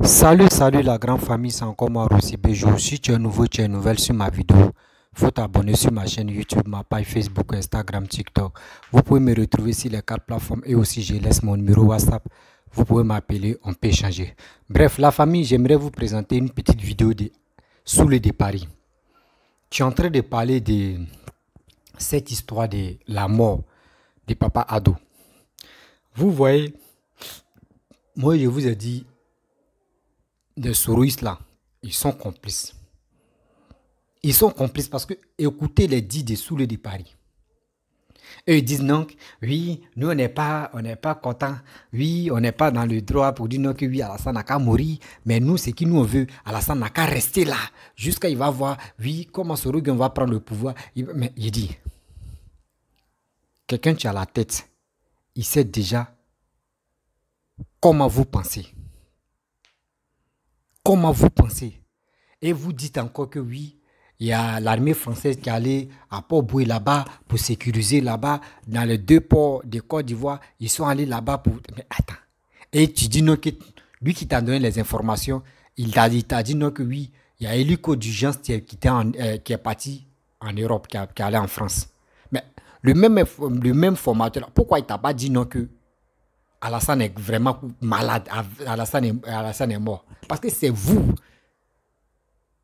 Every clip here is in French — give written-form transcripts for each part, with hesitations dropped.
Salut la grande famille, c'est encore moi Rossi Bejo. Si tu es nouveau, tu es nouvelle sur ma vidéo, faut t'abonner sur ma chaîne YouTube, ma page Facebook, Instagram, TikTok. Vous pouvez me retrouver sur les 4 plateformes et aussi je laisse mon numéro WhatsApp. Vous pouvez m'appeler, on peut échanger. Bref, la famille, j'aimerais vous présenter une petite vidéo de Soulé de Paris. Tu es en train de parler de cette histoire de la mort de Papa Ado. Vous voyez, moi je vous ai dit, les souristes là, ils sont complices. Ils sont complices parce que, écoutez les dits des Soulé de Paris. Eux ils disent non, oui, nous on n'est pas contents, oui, on n'est pas dans le droit pour dire non que oui, Alassane n'a qu'à mourir, mais nous, ce qui nous on veut, Alassane n'a qu'à rester là, jusqu'à il va voir, oui, comment Sorogun va prendre le pouvoir. Mais il dit, quelqu'un qui a la tête, il sait déjà comment vous pensez. Comment vous pensez. Et vous dites encore que oui, il y a l'armée française qui est allée à Port-Boué là-bas pour sécuriser là-bas, dans les 2 ports de Côte d'Ivoire. Ils sont allés là-bas pour... Mais attends. Et tu dis non que... Lui qui t'a donné les informations, il t'a dit non que oui, il y a Hélico d'urgence qui est parti en Europe, qui est allé en France. Mais le même formateur, pourquoi il t'a pas dit non que Alassane est vraiment malade, Alassane est mort? Parce que c'est vous.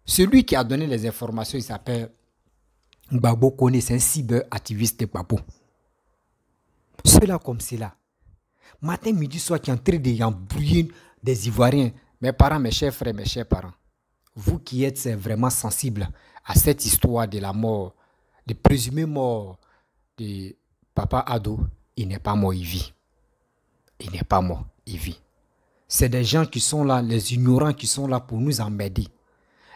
Celui qui a donné les informations, il s'appelle Gbagbo Kone, c'est un cyber-activiste de Gbagbo. Cela comme cela. Matin, midi, soir, qui est en train d'embrouiller des Ivoiriens. Mes parents, mes chers frères, mes chers parents. Vous qui êtes vraiment sensibles à cette histoire de la mort, de présumée mort de Papa Ado, il n'est pas mort, il vit. Il n'est pas mort, il vit. C'est des gens qui sont là, les ignorants qui sont là pour nous emmerder.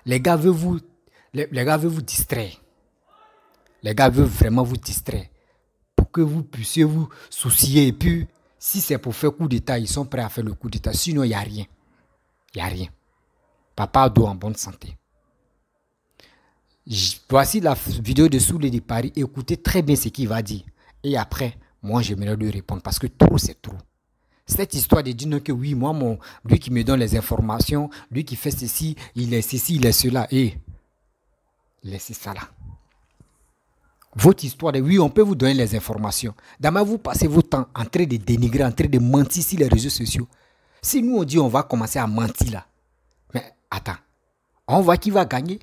Les gars veulent vous distraire. Les gars veulent vraiment vous distraire. Pour que vous puissiez vous soucier. Et puis, si c'est pour faire coup d'état, ils sont prêts à faire le coup d'état. Sinon, il n'y a rien. Il n'y a rien. Papa Ado en bonne santé. Voici la vidéo de Soulé de Paris. Écoutez très bien ce qu'il va dire. Et après, moi, j'aimerais lui répondre. Parce que trop, c'est trop. Cette histoire de dire que oui, moi, lui qui me donne les informations, lui qui fait ceci, il est cela. Et laissez ça là. Votre histoire de oui, on peut vous donner les informations. D'abord, vous passez votre temps en train de dénigrer, en train de mentir sur les réseaux sociaux. Si nous, on dit on va commencer à mentir là, mais attends, on voit qui va gagner.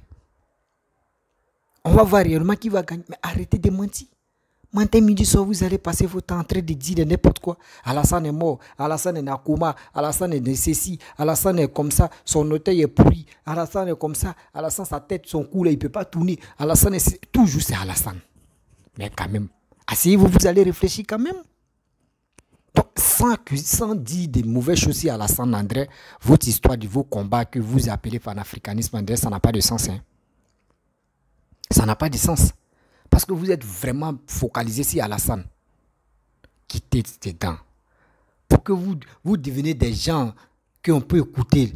On va voir réellement qui va gagner. Mais arrêtez de mentir. Matin, midi, soir, vous allez passer votre temps en train de dire n'importe quoi. Alassane est mort, Alassane est en coma, Alassane est de ceci, Alassane est comme ça, son hôtel est pourri, Alassane est comme ça, Alassane, sa tête, son cou, là, il ne peut pas tourner. Alassane, toujours c'est Alassane. Mais quand même, asseyez-vous, vous allez réfléchir quand même. Donc, sans dire de mauvaises choses à Alassane André, votre histoire de vos combats que vous appelez panafricanisme André, ça n'a pas de sens. Hein. Ça n'a pas de sens. Parce que vous êtes vraiment focalisé sur Alassane. Quittez ces dents. Pour que vous devenez des gens qu'on peut écouter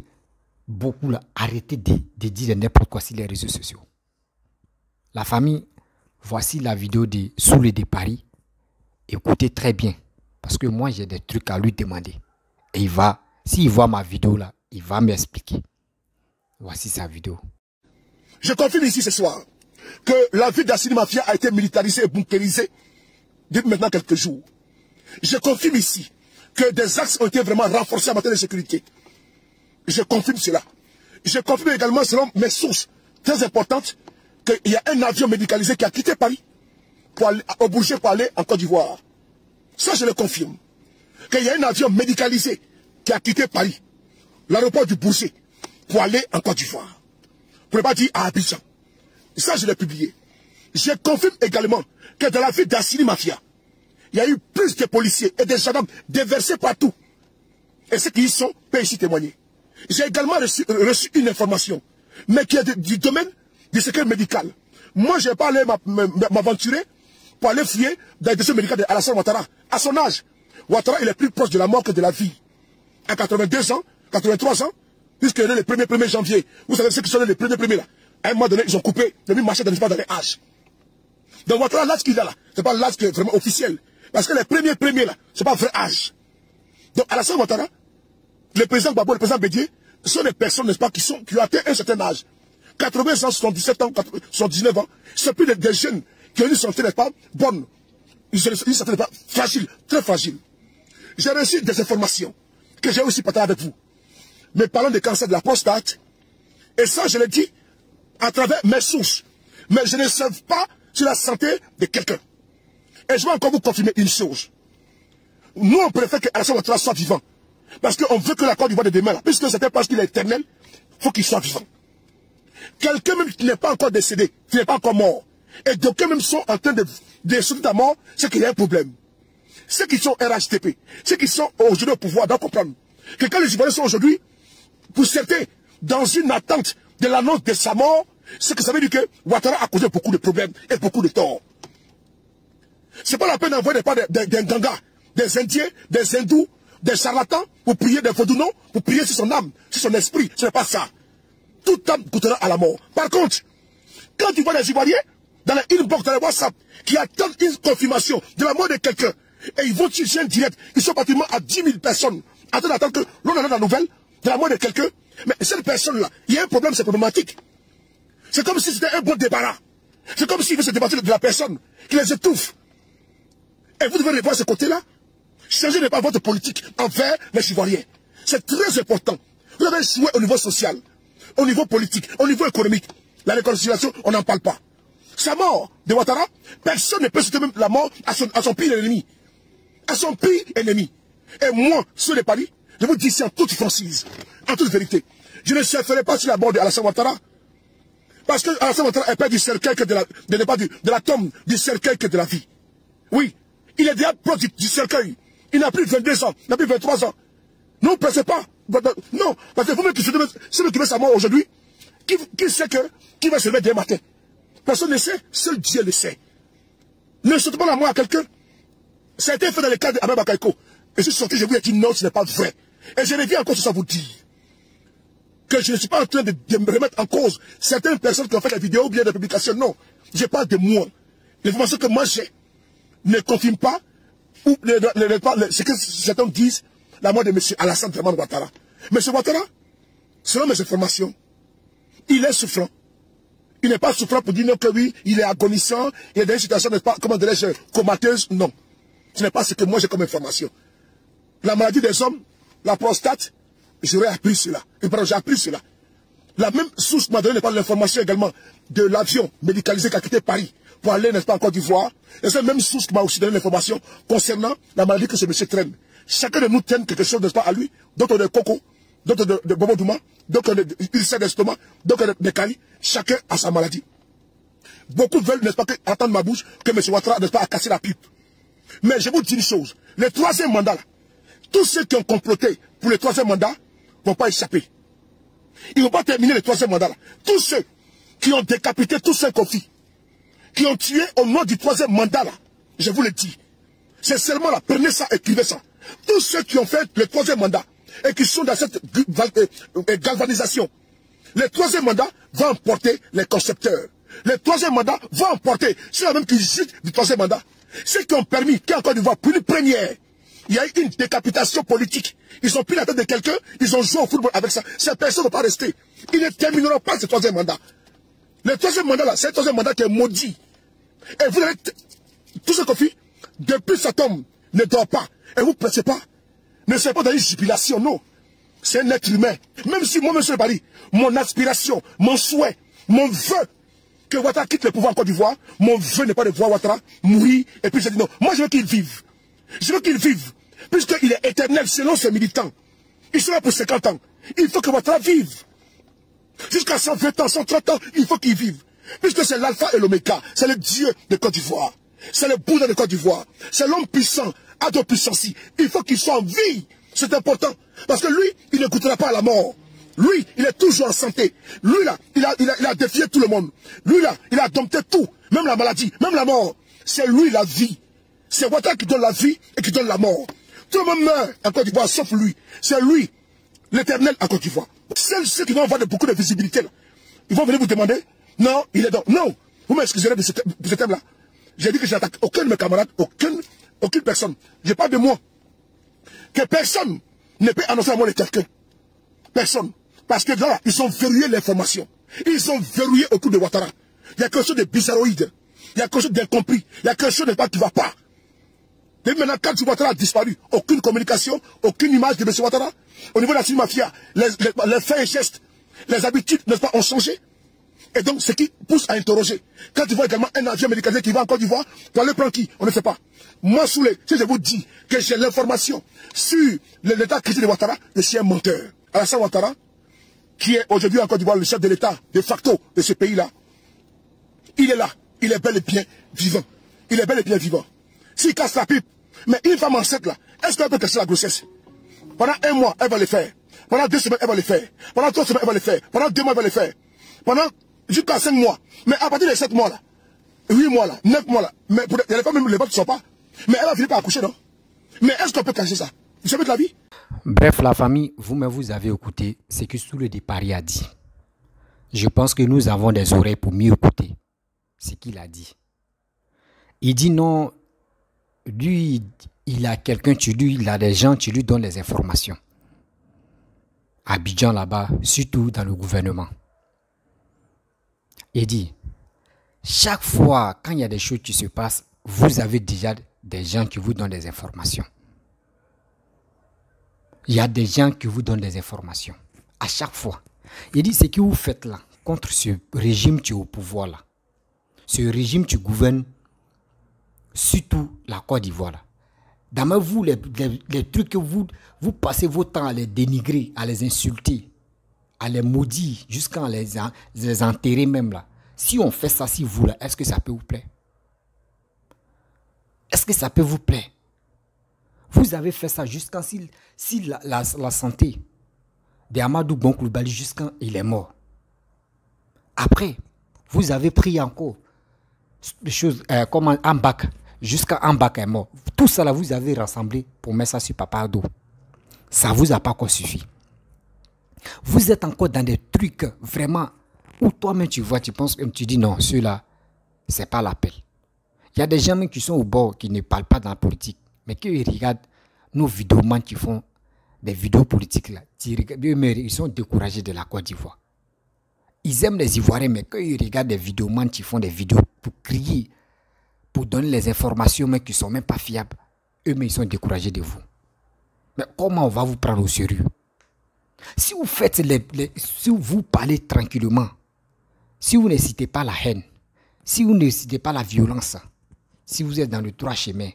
beaucoup, là, arrêtez de dire n'importe quoi sur les réseaux sociaux. La famille, voici la vidéo de Soulé de Paris. Écoutez très bien. Parce que moi, j'ai des trucs à lui demander. Et s'il voit ma vidéo là, il va m'expliquer. Voici sa vidéo. Je confirme ici ce soir que la ville d'Assini Mafia a été militarisée et bunkérisée depuis maintenant quelques jours. Je confirme ici que des axes ont été vraiment renforcés en matière de sécurité. Je confirme cela. Je confirme également, selon mes sources très importantes, qu'il y a un avion médicalisé qui a quitté Paris pour aller au Bourget pour aller en Côte d'Ivoire. Ça, je le confirme. Qu'il y a un avion médicalisé qui a quitté Paris, l'aéroport du Bourget, pour aller en Côte d'Ivoire. Pour ne pas dire à Abidjan. Ça, je l'ai publié. Je confirme également que dans la ville d'Assini Mafia, il y a eu plus de policiers et de gendarmes déversés partout. Et ceux qui y sont peuvent ici témoigner. J'ai également reçu une information, mais qui est du domaine du secret médical. Moi, je n'ai pas allé m'aventurer pour aller fouiller dans les dossiers médicaux d'Alassane Ouattara. À son âge, Ouattara, il est plus proche de la mort que de la vie. À 82 ans, 83 ans, puisqu'il est né le 1er janvier. Vous savez ceux qui sont nés le 1er là. À un moment donné, ils ont coupé le même marché dans les âges. Donc Ouattara, l'âge qu'il a là, ce n'est pas l'âge qui est vraiment officiel. Parce que les premiers là, ce n'est pas vrai âge. Donc Alassane Ouattara, le président Gbagbo, le président Bédié, ce sont des personnes, n'est-ce pas, qui ont atteint un certain âge. 80 ans, 77 ans, 79 ans. Ce sont plus des jeunes qui ont une santé, n'est-ce pas, bonne. Ils ont une santé, n'est-ce pas, fragile, très fragile. J'ai reçu des informations que j'ai aussi partagées avec vous. Mais parlons des cancers de la prostate. Et ça, je l'ai dit à travers mes sources. Mais je ne sais pas sur la santé de quelqu'un. Et je vais encore vous confirmer une chose. Nous, on préfère que Alassane Ouattara soit vivant. Parce qu'on veut que la Côte d'Ivoire de demain, là, puisque c'était parce qu'il est éternel, il faut qu'il soit vivant. Quelqu'un même qui n'est pas encore décédé, qui n'est pas encore mort, et d'aucuns même sont en train de soutenir ta mort, c'est qu'il y a un problème. Ceux qui sont RHTP, ceux qui sont aujourd'hui au pouvoir, doivent comprendre que quand les Ivoiriens sont aujourd'hui, pour certains, dans une attente de l'annonce de sa mort, c'est que ça veut dire que Ouattara a causé beaucoup de problèmes et beaucoup de torts. C'est pas la peine d'envoyer des gangas, des Indiens, des hindous, des charlatans pour prier des vaudous, non, pour prier sur son âme, sur son esprit. Ce n'est pas ça. Toute âme coûtera à la mort. Par contre, quand tu vois les Ivoiriens dans les inbox, dans les WhatsApp, qui attendent une confirmation de la mort de quelqu'un, et ils vont chercher un direct, ils sont pratiquement à 10 000 personnes, en train d'attendre que l'on a la nouvelle de la mort de quelqu'un. Mais cette personne-là, il y a un problème, c'est problématique. C'est comme si c'était un bon débarras. C'est comme s'il veut se débattre de la personne qui les étouffe. Et vous devez revoir ce côté-là. Changez n'est pas votre politique envers les Ivoiriens. C'est très important. Vous avez échoué au niveau social, au niveau politique, au niveau économique. La réconciliation, on n'en parle pas. Sa mort de Ouattara, personne ne peut citer même la mort à son pire ennemi. À son pire ennemi. Et moi, ceux de Paris, je vous dis ici en toute franchise, en toute vérité, je ne surferai pas sur la mort d'Alassane Ouattara. Parce que Alassane Ouattara est pas du cercueil que de la tombe, du cercueil que de la vie. Oui, il est déjà proche du cercueil. Il n'a plus 22 ans, il n'a plus 23 ans. Non, ne pensez pas. Non, parce que vous-même qui celui qui veut sa mort aujourd'hui, qui sait qui va se lever demain matin? Personne ne sait, seul Dieu le sait. Ne souhaitez pas la mort à quelqu'un. Ça a été fait dans le cas d'Ahmed Bakaïko. Et je suis sorti, je vous ai dit non, ce n'est pas vrai. Et je reviens encore sur ça vous dire que je ne suis pas en train de me remettre en cause certaines personnes qui ont fait des vidéos ou bien des publications. Non, je parle de moi. L'information que moi j'ai ne confirme pas ou ce que certains disent, la mort de M. Alassane Dramane Ouattara. M. Ouattara, selon mes informations, il est souffrant. Il n'est pas souffrant pour dire non que oui, il est agonisant, il est dans une situation, n'est-ce pas, comment dirais-je, comateuse. Non. Ce n'est pas ce que moi j'ai comme information. La maladie des hommes, la prostate, j'aurais appris cela. Et pardon, j'ai appris cela. La même source m'a donné l'information également de l'avion médicalisé qui a quitté Paris pour aller, n'est-ce pas, en Côte d'Ivoire. Et c'est la même source qui m'a aussi donné l'information concernant la maladie que ce monsieur traîne. Chacun de nous traîne quelque chose, n'est-ce pas, à lui. D'autres de coco, d'autres de bobo douma, d'autres d'ulcère d'estomac, d'autres de cali. Chacun a sa maladie. Beaucoup veulent, n'est-ce pas, attendre ma bouche que M. Ouattara, n'est-ce pas, a cassé la pipe. Mais je vous dis une chose. Le troisième mandat, là, tous ceux qui ont comploté pour le troisième mandat ne vont pas échapper. Ils ne vont pas terminer le troisième mandat. Là. Tous ceux qui ont décapité tous ces conflits, qui ont tué au nom du troisième mandat, là, je vous le dis. C'est seulement là, prenez ça, écrivez ça. Tous ceux qui ont fait le troisième mandat et qui sont dans cette galvanisation, le troisième mandat va emporter les concepteurs. Le troisième mandat va emporter ceux même qui jutent du troisième mandat. Ceux qui ont permis qu'en Côte d'Ivoire, pour une première, il y a eu une décapitation politique. Ils ont pris la tête de quelqu'un, ils ont joué au football avec ça. Ces personnes ne vont pas rester. Ils ne termineront pas ce troisième mandat. Le troisième mandat, là, c'est un troisième mandat qui est maudit. Et vous avez tout ce qu'on fait, depuis sa tombe, ne dort pas. Et vous ne pensez pas. Ne soyez pas dans une jubilation, non. C'est un être humain. Même si moi, M. Paris, mon aspiration, mon souhait, mon vœu, que Ouattara quitte le pouvoir en Côte d'Ivoire, mon vœu n'est pas de voir Ouattara mourir, et puis je dis non. Moi, je veux qu'il vive. Je veux qu'il vive. Puisqu'il est éternel selon ses militants. Il sera pour 50 ans. Il faut que Ouattara vive. Jusqu'à 120 ans, 130 ans, il faut qu'il vive. Puisque c'est l'alpha et l'oméga. C'est le Dieu de Côte d'Ivoire. C'est le Bouddha de Côte d'Ivoire. C'est l'homme puissant, à de puissance. Il faut qu'il soit en vie. C'est important. Parce que lui, il ne goûtera pas à la mort. Lui, il est toujours en santé. Lui, là, il a défié tout le monde. Lui, là, il a dompté tout. Même la maladie, même la mort. C'est lui la vie. C'est Ouattara qui donne la vie et qui donne la mort. Tout le monde meurt en Côte d'Ivoire, sauf lui. C'est lui, l'éternel en Côte d'Ivoire. Ceux qui vont avoir beaucoup de visibilité, là, ils vont venir vous demander, non, il est donc. Non, vous m'excuserez de ce thème-là. J'ai dit que je n'attaque aucun de mes camarades, aucune personne. Je parle de moi. Que personne ne peut annoncer la mort de quelqu'un. Personne. Parce que là, ils ont verrouillé l'information. Ils ont verrouillé autour de Ouattara. Il y a quelque chose de bizarroïde. Il y a quelque chose d'incompris. Il y a quelque chose de pas qui ne va pas. Et maintenant, quand Ouattara a disparu, aucune communication, aucune image de M. Ouattara. Au niveau de la Cine Mafia, les faits et gestes, les habitudes, n'est-ce pas, ont changé. Et donc, ce qui pousse à interroger. Quand tu vois également un avion médicalisé qui va en Côte d'Ivoire, tu vas aller prendre qui? On ne sait pas. Moi, Soulé, si je vous dis que j'ai l'information sur l'état critique de Ouattara, je suis un menteur. Alassane Ouattara, qui est aujourd'hui en Côte d'Ivoire le chef de l'État de facto de ce pays-là, il est là. Il est bel et bien vivant. Il est bel et bien vivant. S'il casse la pipe, mais une femme enceinte là, est-ce qu'elle peut cacher la grossesse? Pendant un mois, elle va le faire. Pendant 2 semaines, elle va le faire. Pendant 3 semaines, elle va le faire. Pendant 2 mois, elle va le faire. Pendant jusqu'à 5 mois. Mais à partir de 7 mois là, 8 mois là, 9 mois là, mais il y a les femmes même les votes ne sont pas. Mais elle va finir par accoucher, non? Mais est-ce qu'on peut cacher ça? Vous savez de la vie? Bref, la famille, vous-même vous avez écouté ce que Soulé de Paris a dit. Je pense que nous avons des oreilles pour mieux écouter ce qu'il a dit. Il dit non, lui, il a quelqu'un, il a des gens, tu lui donnes les informations. À Abidjan là-bas, surtout dans le gouvernement. Il dit, chaque fois quand il y a des choses qui se passent, vous avez déjà des gens qui vous donnent des informations. Il y a des gens qui vous donnent des informations. À chaque fois. Il dit, ce que vous faites là, contre ce régime qui est au pouvoir là, ce régime qui gouverne surtout la Côte d'Ivoire là. D'abord, vous, les trucs que vous passez votre temps à les dénigrer, à les insulter, à les maudire, jusqu'à les enterrer même là. Si on fait ça, si vous là, est-ce que ça peut vous plaire? Est-ce que ça peut vous plaire? Vous avez fait ça jusqu'à si la santé de Amadou Bon Coulibaly jusqu'à il est mort. Après, vous avez pris encore des choses comme Ambak, jusqu'à Ambak est mort. Tout ça là, vous avez rassemblé pour mettre ça sur Papa Ado. Ça ne vous a pas encore suffi. Vous êtes encore dans des trucs vraiment où toi-même tu vois, tu penses, tu dis non, ceux-là, ce n'est pas l'appel. Il y a des gens même qui sont au bord, qui ne parlent pas dans la politique, mais qui regardent nos vidéomans qui font des vidéos politiques là. Ils sont découragés de la Côte d'Ivoire. Ils aiment les Ivoiriens, mais quand ils regardent des vidéomans qui font des vidéos pour crier, pour donner les informations, mais qui ne sont même pas fiables, eux-mêmes ils sont découragés de vous. Mais comment on va vous prendre au sérieux? Si vous faites si vous parlez tranquillement, si vous ne citez pas la haine, si vous ne citez pas la violence, si vous êtes dans le droit chemin,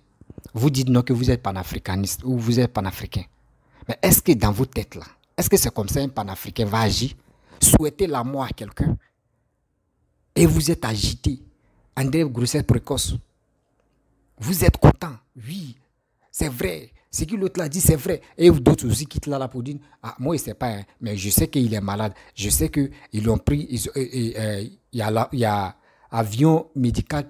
vous dites non que vous êtes panafricaniste ou vous êtes panafricain. Mais est-ce que dans vos têtes là, est-ce que c'est comme ça un panafricain va agir? Souhaiter la mort à quelqu'un et vous êtes agité, en grossesse précoce. Vous êtes content, oui, c'est vrai. Ce que l'autre l'a dit, c'est vrai. Et d'autres aussi quittent là pour dire, ah, moi, il ne sait pas, hein, mais je sais qu'il est malade. Je sais qu'ils l'ont pris. Il y a avion médical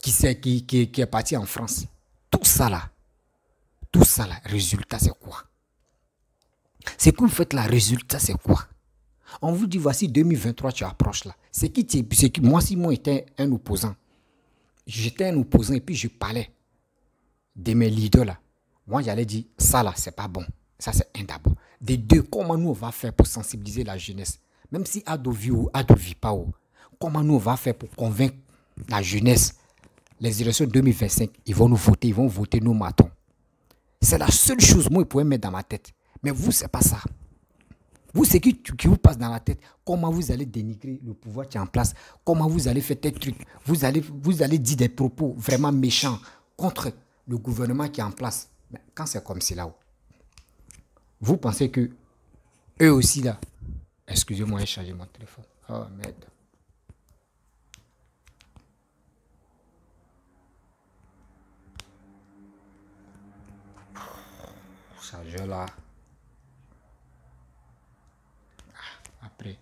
qui est parti en France. Tout ça là, résultat, c'est quoi? Ce que vous faites là, résultat, c'est quoi? On vous dit, voici 2023, tu approches là. Moi, si moi j'étais un opposant, et puis je parlais de mes leaders là. Moi, j'allais dire, ça là, c'est pas bon. Ça, c'est un d'abord. Des deux, comment nous on va faire pour sensibiliser la jeunesse? Même si Ado vit ou Ado vit pas, comment nous on va faire pour convaincre la jeunesse? Les élections 2025, ils vont voter nos matons. C'est la seule chose, moi, ils pourraient mettre dans ma tête. Mais vous, c'est pas ça. Vous, ce qui vous passe dans la tête, comment vous allez dénigrer le pouvoir qui est en place, comment vous allez faire des trucs, vous allez dire des propos vraiment méchants contre le gouvernement qui est en place. Mais quand c'est comme cela, vous pensez que eux aussi là, excusez-moi, j'ai changé mon téléphone. Oh merde. Chargeur là. Après.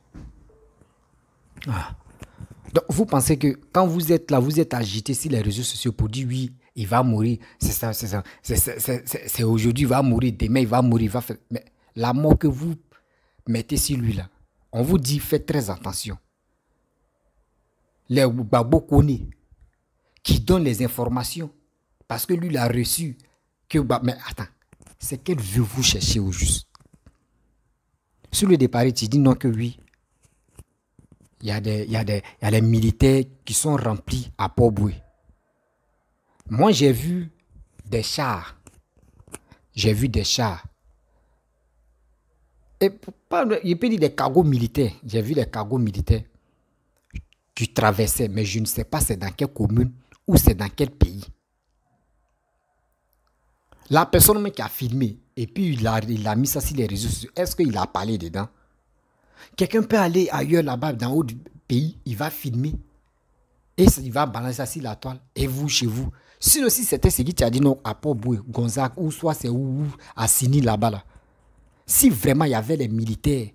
Donc vous pensez que quand vous êtes là, vous êtes agité sur les réseaux sociaux pour dire oui, il va mourir, c'est ça, c'est aujourd'hui, il va mourir, demain il va mourir, il va faire... Mais la mort que vous mettez sur lui là, on vous dit faites très attention. Les Gbagbo Kone qui donnent les informations parce que lui il a reçu que... Mais attends, c'est quelle vue vous cherchez au juste? Sur le départ, tu dis non que oui. Il y a des militaires qui sont remplis à Port-Boué. Moi, j'ai vu des chars. J'ai vu des chars. Et je peux dire des cargos militaires. J'ai vu des cargos militaires qui traversaient, mais je ne sais pas c'est dans quelle commune ou c'est dans quel pays. La personne qui a filmé et puis il a mis ça sur les réseaux sociaux, est-ce qu'il a parlé dedans? Quelqu'un peut aller ailleurs là-bas, dans haut du pays, il va filmer et il va balancer ça sur la toile et vous, chez vous. Sinon, si c'était ce qui t'a dit non, à Port-Boué, Gonzague, ou soit c'est où, à Sini là-bas, là. Si vraiment il y avait les militaires,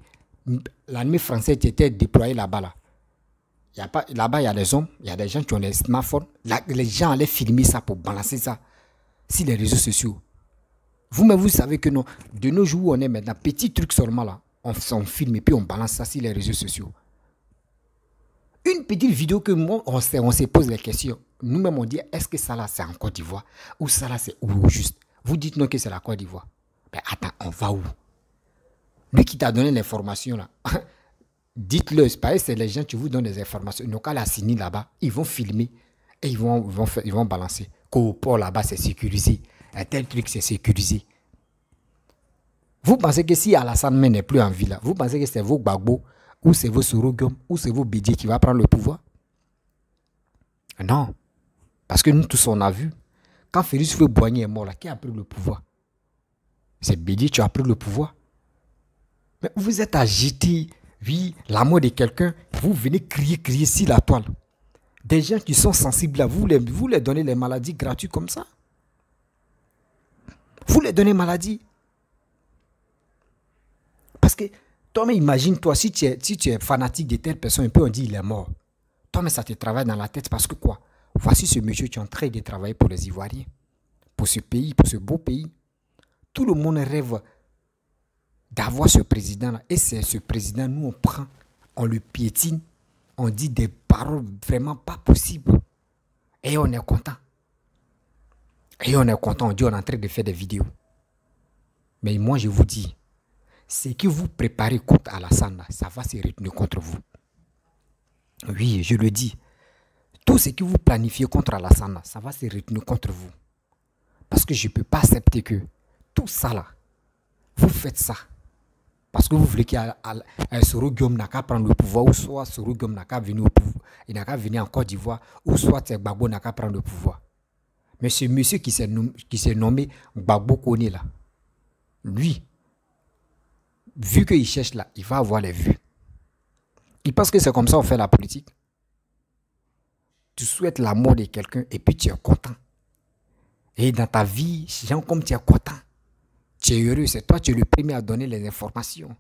l'armée française était déployée là-bas, là. Là-bas, il y a des hommes, il y a des gens qui ont des smartphones. Les gens allaient filmer ça pour balancer ça sur les réseaux sociaux. Vous-même, vous savez que non, de nos jours, on est maintenant, petit truc seulement là, on filme et puis on balance ça sur les réseaux sociaux. Une petite vidéo que moi, on se pose les questions. Nous-mêmes, on dit, est-ce que ça là, c'est en Côte d'Ivoire? Ou ça là, c'est où juste? Vous dites non que c'est la Côte d'Ivoire. Mais attends, on va où? Lui qui t'a donné l'information là, dites-le, c'est pareil, c'est les gens qui vous donnent des informations. Ils n'ont qu'à la signer là-bas, ils vont filmer et ils vont balancer. Qu'au port là-bas, c'est sécurisé. Un tel truc, c'est sécurisé. Vous pensez que si Alassane n'est plus en vie là, vous pensez que c'est vos Gbagbo, ou c'est vos Sorogum, ou c'est vos Bédié qui va prendre le pouvoir? Non. Parce que nous tous, on a vu. Quand Félix Houphouët-Boigny est mort là, qui a pris le pouvoir? C'est Bédié qui a pris le pouvoir. Mais vous êtes agité, oui, la mort de quelqu'un, vous venez crier sur la toile. Des gens qui sont sensibles là, vous les donnez les maladies gratuites comme ça. Vous les donnez maladie. Parce que, toi, mais imagine-toi, si tu es fanatique de telle personne, un peu on dit il est mort. Toi, mais ça te travaille dans la tête parce que quoi? Voici ce monsieur qui est en train de travailler pour les Ivoiriens, pour ce pays, pour ce beau pays. Tout le monde rêve d'avoir ce président-là. Et c'est ce président, nous on prend, on le piétine, on dit des paroles vraiment pas possibles. Et on est content. Et on est content, on dit on est en train de faire des vidéos. Mais moi je vous dis, ce que vous préparez contre Alassane, ça va se retenir contre vous. Oui, je le dis. Tout ce que vous planifiez contre Alassane, ça va se retenir contre vous. Parce que je ne peux pas accepter que tout ça là, vous faites ça. Parce que vous voulez qu'il y ait Soro Guillaume n'a qu'à prendre le pouvoir, ou soit Soro Guillaume n'a qu'à venir au pouvoir, il n'a qu'à venir en Côte d'Ivoire, ou soit Gbagbo n'a qu'à prendre le pouvoir. Mais ce monsieur qui s'est nommé Gbagbo Koné là, lui, vu qu'il cherche là, il va avoir les vues. Il pense que c'est comme ça qu'on fait la politique. Tu souhaites la mort de quelqu'un et puis tu es content. Et dans ta vie, gens comme tu es content, tu es heureux, c'est toi, tu es le premier à donner les informations.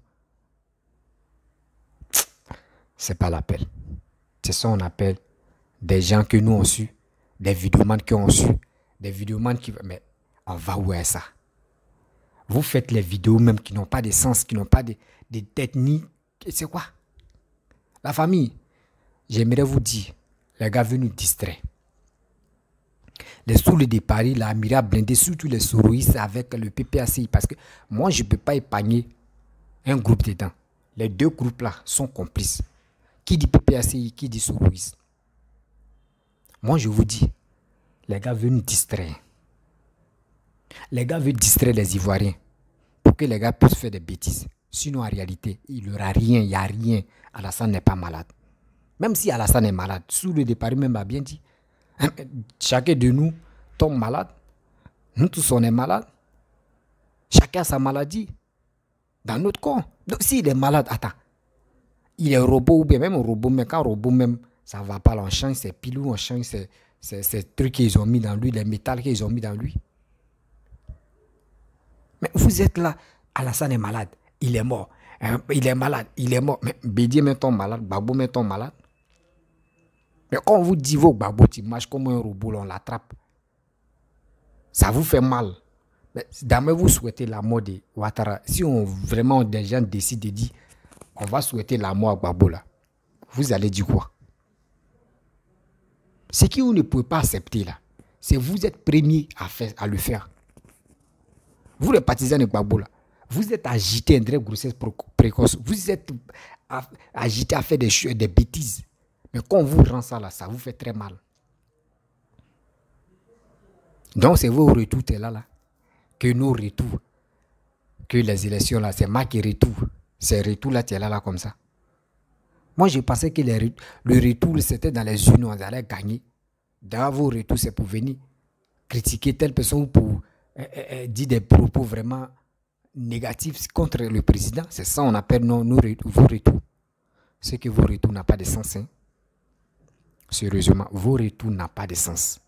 C'est pas l'appel. C'est ça qu'on appelle des gens que nous on su, des vidéomans qui ont su, des vidéomans qui... Mais on va où est ça? Vous faites les vidéos même qui n'ont pas de sens, qui n'ont pas de technique. C'est quoi? La famille, j'aimerais vous dire, les gars venus distraire. Les Soulés de Paris, la Amira blindée, surtout les Soroïstes avec le PPACI. Parce que moi, je ne peux pas épargner un groupe dedans. Les deux groupes-là sont complices. Qui dit PPACI, qui dit Soroïstes? Moi, je vous dis, les gars veulent nous distraire. Les gars veulent distraire les Ivoiriens pour que les gars puissent faire des bêtises. Sinon, en réalité, il n'y aura rien, il n'y a rien. Alassane n'est pas malade. Même si Alassane est malade, Soulés de Paris même a bien dit. Chacun de nous tombe malade. Nous tous on est malades. Chacun a sa maladie dans notre corps. Donc s'il est malade, attends. Il est robot ou bien même un robot, mais quand robot même, ça ne va pas. On change ses pilous, on change ces trucs qu'ils ont mis dans lui, les métals qu'ils ont mis dans lui. Mais vous êtes là, Alassane est malade, il est mort. Il est malade, il est mort. Mais Bédié met ton malade, Gbagbo met ton malade. Mais quand on vous dit vos Gbagbo, tu marches comme un robot, on l'attrape. Ça vous fait mal. Mais jamais vous souhaitez la mort de Ouattara. Si vraiment des gens décident de dire on va souhaiter la mort à Gbagbo là, vous allez dire quoi? Ce que vous ne pouvez pas accepter là, c'est vous êtes premier à le faire. Vous les partisans de Gbagbo là, Vous êtes agité, une grossesse précoce. Vous êtes agité à faire des bêtises. Mais quand on vous rend ça là, ça vous fait très mal. Donc c'est vos retours, t'es là. Que nos retours, que les élections là, c'est moi qui retour. Ces retours là, t'es là comme ça. Moi, je pensais que le retour, c'était dans les urnes, on allait gagner. D'ailleurs, vos retours, c'est pour venir critiquer telle personne ou pour dire des propos vraiment négatifs contre le président. C'est ça on appelle vos retours. C'est que vos retours n'ont pas de sens. Hein. Sérieusement, vos retours n'ont pas de sens.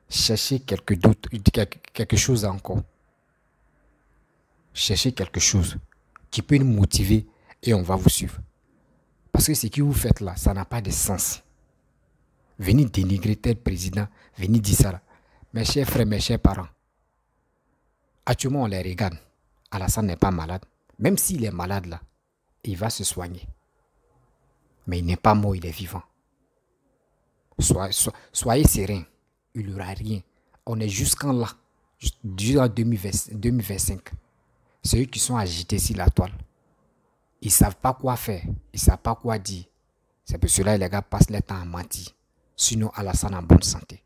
Cherchez quelque chose encore. Cherchez quelque chose qui peut nous motiver et on va vous suivre. Parce que ce que vous faites là, ça n'a pas de sens. Venez dénigrer tel président, venez dire ça là. Mes chers frères, mes chers parents, actuellement on les regarde. Alassane n'est pas malade. Même s'il est malade là, il va se soigner. Mais il n'est pas mort, il est vivant. Soyez serein, il n'y aura rien. On est jusqu'en là, jusqu'en 2025. C'est eux qui sont agités sur la toile. Ils ne savent pas quoi faire, ils ne savent pas quoi dire. C'est pour cela que les gars passent leur temps à mentir. Sinon, Alassane en bonne santé.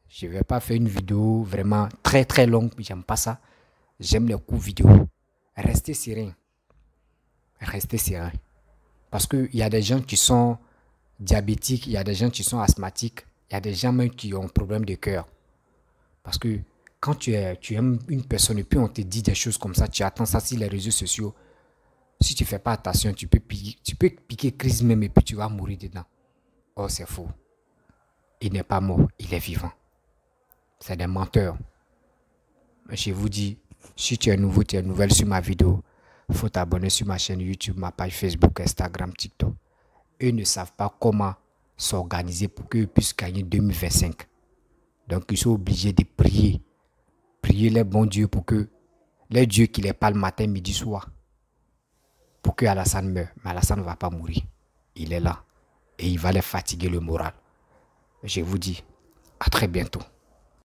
Je ne vais pas faire une vidéo vraiment très très longue, j'aime pas ça. J'aime les coups vidéo. Restez serein. Restez serein. Parce qu'il y a des gens qui sont diabétiques, il y a des gens qui sont asthmatiques, il y a des gens même qui ont un problème de cœur. Parce que quand tu aimes une personne et puis on te dit des choses comme ça, tu attends ça sur les réseaux sociaux. Si tu ne fais pas attention, tu peux piquer crise même et puis tu vas mourir dedans. Oh, c'est faux. Il n'est pas mort, il est vivant. C'est des menteurs. Je vous dis, si tu es nouveau, tu es nouvelle sur ma vidéo, il faut t'abonner sur ma chaîne YouTube, ma page Facebook, Instagram, TikTok. Eux ne savent pas comment s'organiser pour qu'ils puissent gagner 2025. Donc, ils sont obligés de prier. Prier les bons dieux pour que les dieux qui les parlent matin, midi, soir. Pour que Alassane meure. Mais Alassane ne va pas mourir. Il est là. Et il va les fatiguer le moral. Je vous dis, à très bientôt.